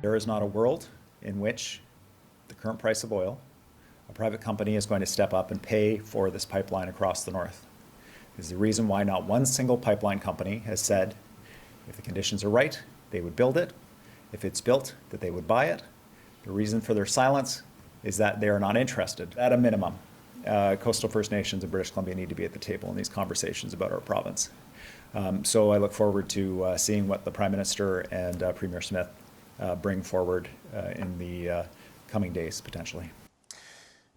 There is not a world in which the current price of oil, a private company is going to step up and pay for this pipeline across the north. This is the reason why not one single pipeline company has said if the conditions are right, they would build it. If it's built, that they would buy it. The reason for their silence is that they are not interested. At a minimum, coastal First Nations and British Columbia need to be at the table in these conversations about our province. So I look forward to seeing what the Prime Minister and Premier Smith bring forward in the coming days, potentially.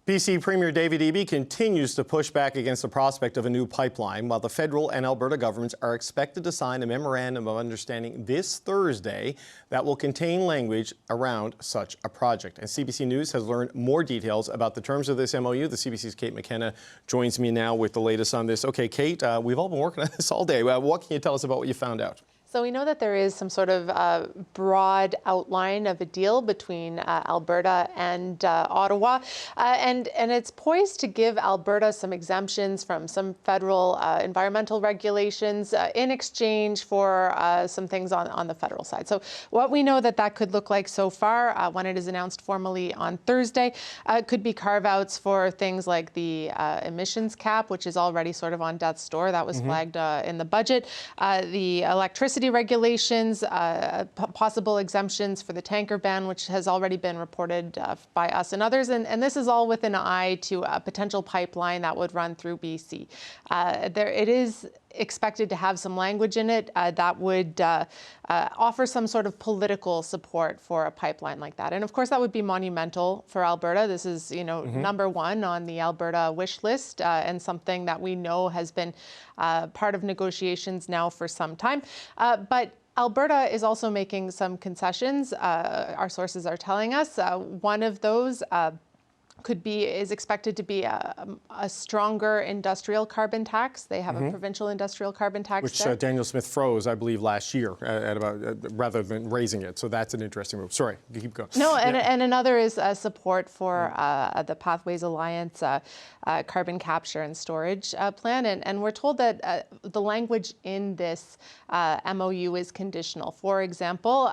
BC Premier David Eby continues to push back against the prospect of a new pipeline, while the federal and Alberta governments are expected to sign a memorandum of understanding this Thursday that will contain language around such a project. And CBC News has learned more details about the terms of this MOU. The CBC's Kate McKenna joins me now with the latest on this. Okay, Kate, we've all been working on this all day. What can you tell us about what you found out? So we know that there is some sort of broad outline of a deal between Alberta and Ottawa, and it's poised to give Alberta some exemptions from some federal environmental regulations in exchange for some things on the federal side. So what we know that could look like so far, when it is announced formally on Thursday, could be carve-outs for things like the emissions cap, which is already sort of on death's door. That was flagged in the budget. The electricity regulations, possible exemptions for the tanker ban, which has already been reported by us and others. And this is all with an eye to a potential pipeline that would run through BC. It is expected to have some language in it that would offer some sort of political support for a pipeline like that. And of course, that would be monumental for Alberta. This is, number one on the Alberta wish list and something that we know has been part of negotiations now for some time. But Alberta is also making some concessions, our sources are telling us. One of those is expected to be a stronger industrial carbon tax. They have a provincial industrial carbon tax, which Danielle Smith froze, I believe, last year at about rather than raising it. So that's an interesting move. Sorry, keep going. No, and another is support for the Pathways Alliance carbon capture and storage plan. And we're told that the language in this MOU is conditional. For example,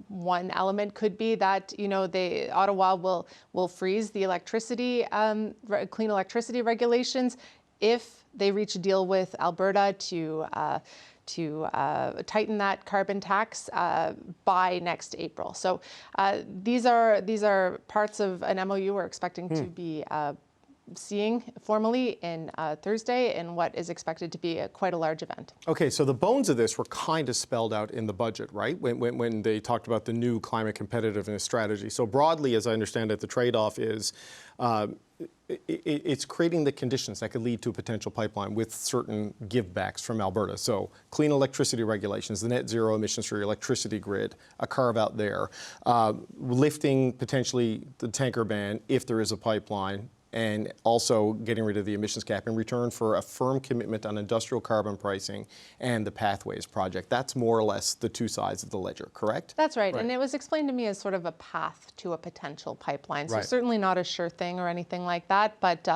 one element could be that Ottawa will freeze the clean electricity regulations if they reach a deal with Alberta to tighten that carbon tax by next April. So these are parts of an MOU we're expecting to be seeing formally in Thursday in what is expected to be quite a large event. Okay, so the bones of this were kind of spelled out in the budget, right? When they talked about the new climate competitiveness strategy. So broadly, as I understand it, the trade-off is it's creating the conditions that could lead to a potential pipeline with certain givebacks from Alberta. So clean electricity regulations, the net zero emissions for your electricity grid, a carve out there, lifting potentially the tanker ban if there is a pipeline, and also getting rid of the emissions cap in return for a firm commitment on industrial carbon pricing and the Pathways project. That's more or less the two sides of the ledger, correct? That's right. And it was explained to me as sort of a path to a potential pipeline. So certainly not a sure thing or anything like that, but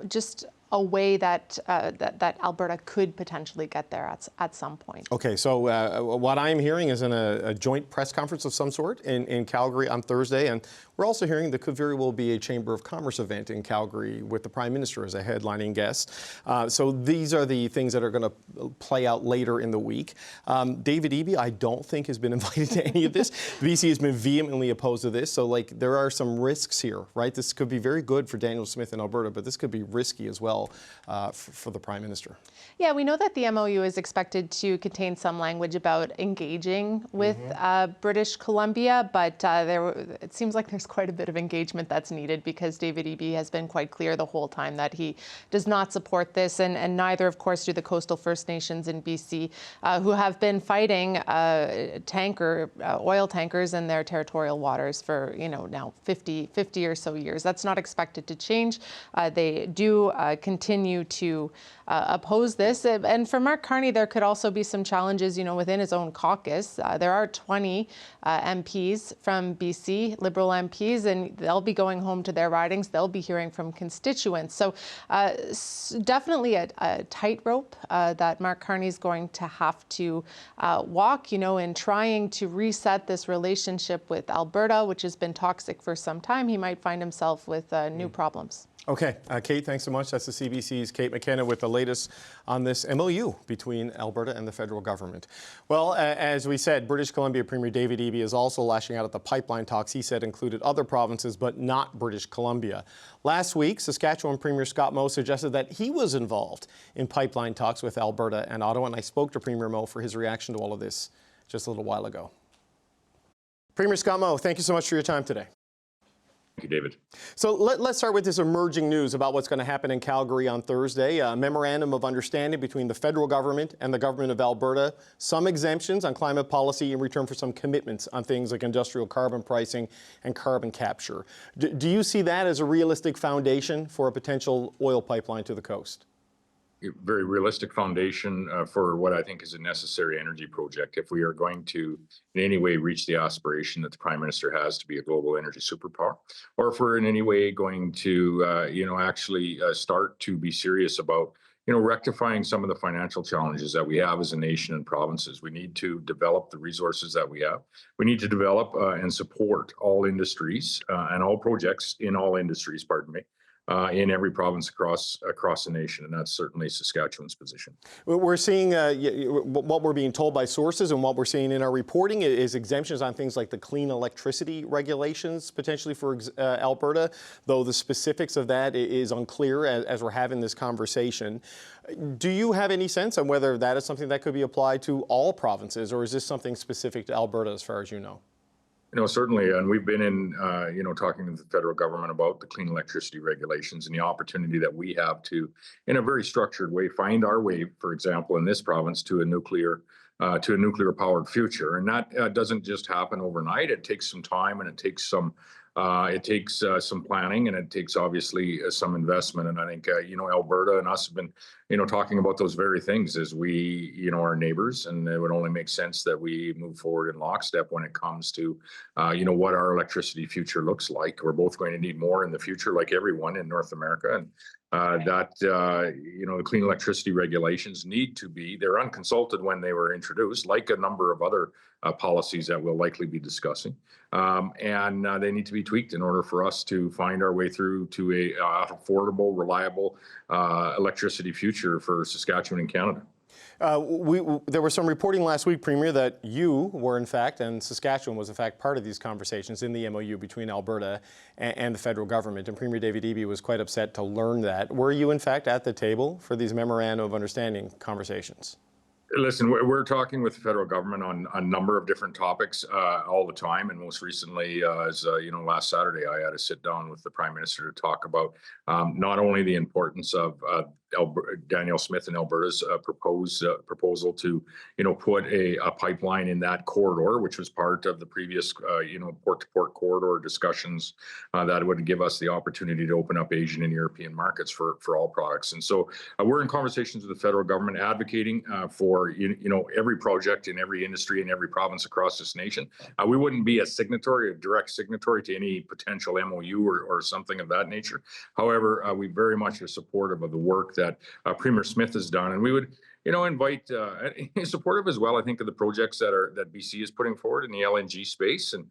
just a way that Alberta could potentially get there at some point. Okay, so what I'm hearing is in a joint press conference of some sort in Calgary on Thursday, and we're also hearing there could very well be a Chamber of Commerce event in Calgary with the Prime Minister as a headlining guest. So these are the things that are going to play out later in the week. David Eby, I don't think has been invited to any of this. BC has been vehemently opposed to this, so there are some risks here, right? This could be very good for Danielle Smith in Alberta, but this could be risky as well for the Prime Minister. Yeah, we know that the MOU is expected to contain some language about engaging with British Columbia, but it seems like there's quite a bit of engagement that's needed because David Eby has been quite clear the whole time that he does not support this, and neither, of course, do the coastal First Nations in BC, who have been fighting oil tankers in their territorial waters for now 50 or so years. That's not expected to change. They do continue to oppose this. And for Mark Carney, there could also be some challenges, within his own caucus. There are 20 MPs from BC, Liberal MPs, MPs, and they'll be going home to their ridings. They'll be hearing from constituents. So definitely a tightrope that Mark Carney is going to have to walk, in trying to reset this relationship with Alberta, which has been toxic for some time. He might find himself with new problems. Okay, Kate, thanks so much. That's the CBC's Kate McKenna with the latest on this MOU between Alberta and the federal government. Well, as we said, British Columbia Premier David Eby is also lashing out at the pipeline talks he said included other provinces, but not British Columbia. Last week, Saskatchewan Premier Scott Moe suggested that he was involved in pipeline talks with Alberta and Ottawa, and I spoke to Premier Moe for his reaction to all of this just a little while ago. Premier Scott Moe, thank you so much for your time today. Thank you, David. So let's start with this emerging news about what's going to happen in Calgary on Thursday. A memorandum of understanding between the federal government and the government of Alberta. Some exemptions on climate policy in return for some commitments on things like industrial carbon pricing and carbon capture. Do you see that as a realistic foundation for a potential oil pipeline to the coast? Very realistic foundation for what I think is a necessary energy project if we are going to in any way reach the aspiration that the Prime Minister has to be a global energy superpower, or if we're in any way going to actually start to be serious about rectifying some of the financial challenges that we have as a nation and provinces. We need to develop the resources that we have. We need to develop and support all industries and all projects in all industries, in every province across the nation, and that's certainly Saskatchewan's position. We're seeing what we're being told by sources and what we're seeing in our reporting is exemptions on things like the clean electricity regulations, potentially for Alberta, though the specifics of that is unclear as we're having this conversation. Do you have any sense on whether that is something that could be applied to all provinces, or is this something specific to Alberta as far as you know? Certainly, and we've been in, talking to the federal government about the clean electricity regulations and the opportunity that we have to, in a very structured way, find our way, for example, in this province to a nuclear powered future. And that doesn't just happen overnight. It takes some time, and it takes some planning, and it takes obviously some investment. And I think Alberta and us have been talking about those very things as we are neighbors, and it would only make sense that we move forward in lockstep when it comes to what our electricity future looks like. We're both going to need more in the future, like everyone in North America, and the clean electricity regulations need to be, they're unconsulted when they were introduced, like a number of other policies that we'll likely be discussing. And they need to be tweaked in order for us to find our way through to a affordable, reliable electricity future for Saskatchewan and Canada. There was some reporting last week, Premier, that you were in fact, and Saskatchewan was in fact part of these conversations in the MOU between Alberta and the federal government, and Premier David Eby was quite upset to learn that. Were you in fact at the table for these memorandum of understanding conversations? Listen, we're talking with the federal government on a number of different topics all the time, and most recently, last Saturday, I had a sit down with the Prime Minister to talk about not only the importance of Danielle Smith and Alberta's proposal to, put a pipeline in that corridor, which was part of the previous, port-to-port corridor discussions that would give us the opportunity to open up Asian and European markets for all products. And so we're in conversations with the federal government advocating for, every project in every industry in every province across this nation. We wouldn't be a direct signatory to any potential MOU or something of that nature. However, we very much are supportive of the work that Premier Smith has done, and we would, invite supportive as well, I think, of the projects that BC is putting forward in the LNG space, and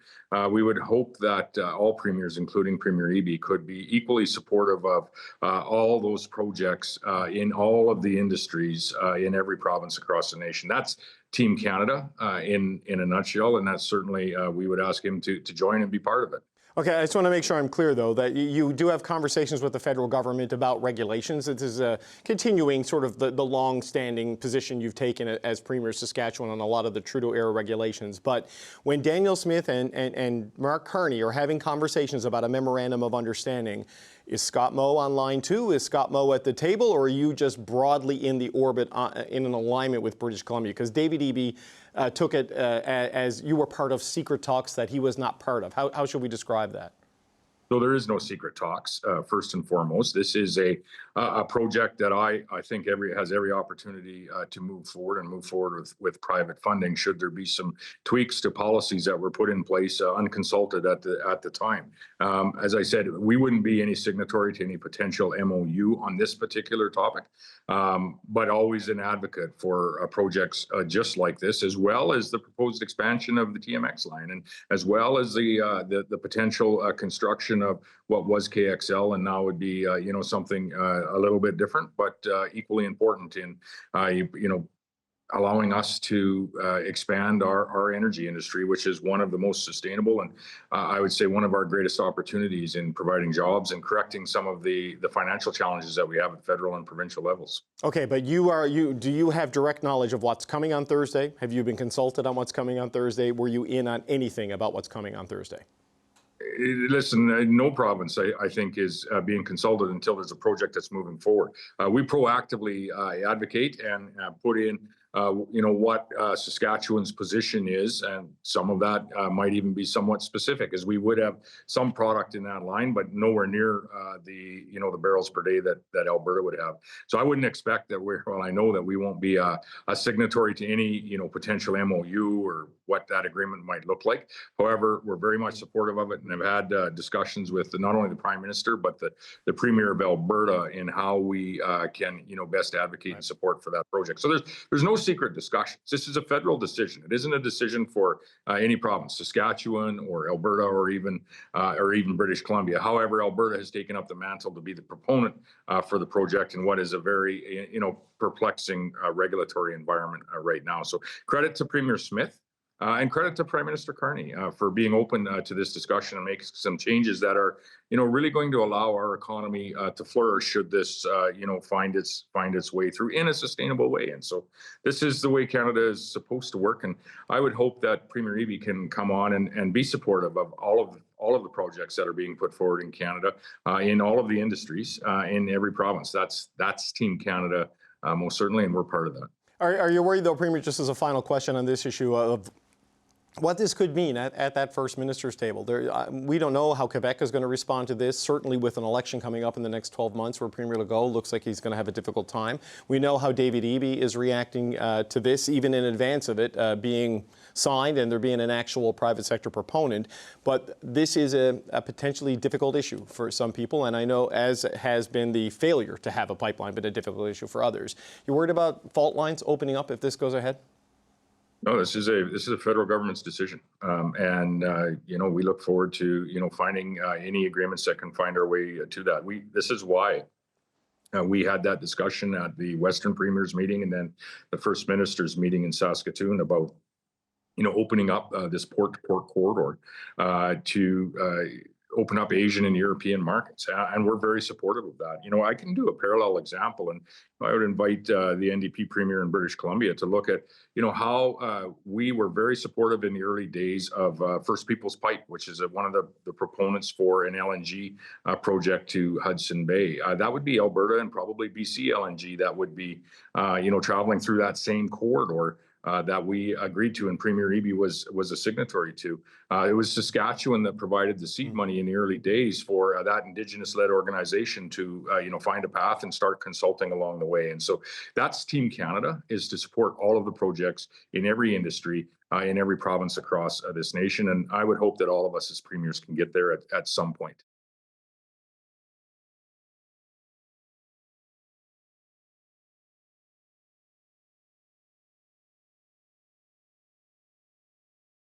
we would hope that all premiers, including Premier Eby, could be equally supportive of all those projects in all of the industries in every province across the nation. That's Team Canada in a nutshell, and that's certainly we would ask him to join and be part of it. Okay, I just want to make sure I'm clear, though, that you do have conversations with the federal government about regulations. This is continuing sort of the long-standing position you've taken as Premier of Saskatchewan on a lot of the Trudeau-era regulations. But when Danielle Smith and Mark Carney are having conversations about a memorandum of understanding, is Scott Moe on line too? Is Scott Moe at the table, or are you just broadly in the orbit in an alignment with British Columbia? Because David Eby took it as you were part of secret talks that he was not part of. How should we describe that? So there is no secret talks. First and foremost, this is a project that I think has every opportunity to move forward with private funding. Should there be some tweaks to policies that were put in place unconsulted at the time? As I said, we wouldn't be any signatory to any potential MOU on this particular topic, but always an advocate for projects just like this, as well as the proposed expansion of the TMX line, and as well as the potential construction of what was KXL and now would be something a little bit different, but equally important in allowing us to expand our energy industry, which is one of the most sustainable and I would say one of our greatest opportunities in providing jobs and correcting some of the financial challenges that we have at federal and provincial levels. Okay, but do you have direct knowledge of what's coming on Thursday? Have you been consulted on what's coming on Thursday? Were you in on anything about what's coming on Thursday? Listen, no province, I think, is being consulted until there's a project that's moving forward. We proactively advocate and put in what Saskatchewan's position is, and some of that might even be somewhat specific, as we would have some product in that line, but nowhere near the barrels per day that Alberta would have. So I wouldn't expect that I know that we won't be a signatory to any potential MOU or what that agreement might look like. However, we're very much supportive of it and have had discussions with not only the Prime Minister but the Premier of Alberta in how we can best advocate and support for that project. So there's no secret discussions. This is a federal decision. It isn't a decision for any province, Saskatchewan or Alberta or even British Columbia. However, Alberta has taken up the mantle to be the proponent for the project in what is a very perplexing regulatory environment right now. So credit to Premier Smith. And credit to Prime Minister Carney for being open to this discussion and making some changes that are, really going to allow our economy to flourish should this, find its way through in a sustainable way. And so this is the way Canada is supposed to work. And I would hope that Premier Eby can come on and be supportive of all of the projects that are being put forward in Canada, in all of the industries, in every province. That's Team Canada, most certainly, and we're part of that. Are you worried, though, Premier, just as a final question on this issue of what this could mean at that First Minister's table? We don't know how Quebec is going to respond to this. Certainly with an election coming up in the next 12 months where Premier Legault looks like he's going to have a difficult time. We know how David Eby is reacting to this, even in advance of it being signed and there being an actual private sector proponent. But this is a potentially difficult issue for some people, and I know, as has been the failure to have a pipeline, been a difficult issue for others. You're worried about fault lines opening up if this goes ahead? No, this is a federal government's decision, and we look forward to finding any agreements that can find our way to that. This is why we had that discussion at the Western Premiers meeting and then the First Minister's meeting in Saskatoon about opening up this port-to-port corridor to open up Asian and European markets, and we're very supportive of that. I can do a parallel example, and I would invite the NDP Premier in British Columbia to look at, how we were very supportive in the early days of First Peoples Pipe, which is one of the proponents for an LNG project to Hudson Bay. That would be Alberta and probably BC LNG that would be, traveling through that same corridor that we agreed to and Premier Eby was a signatory to. It was Saskatchewan that provided the seed money in the early days for that Indigenous-led organization to find a path and start consulting along the way. And so that's Team Canada, is to support all of the projects in every industry, in every province across this nation. And I would hope that all of us as premiers can get there at some point.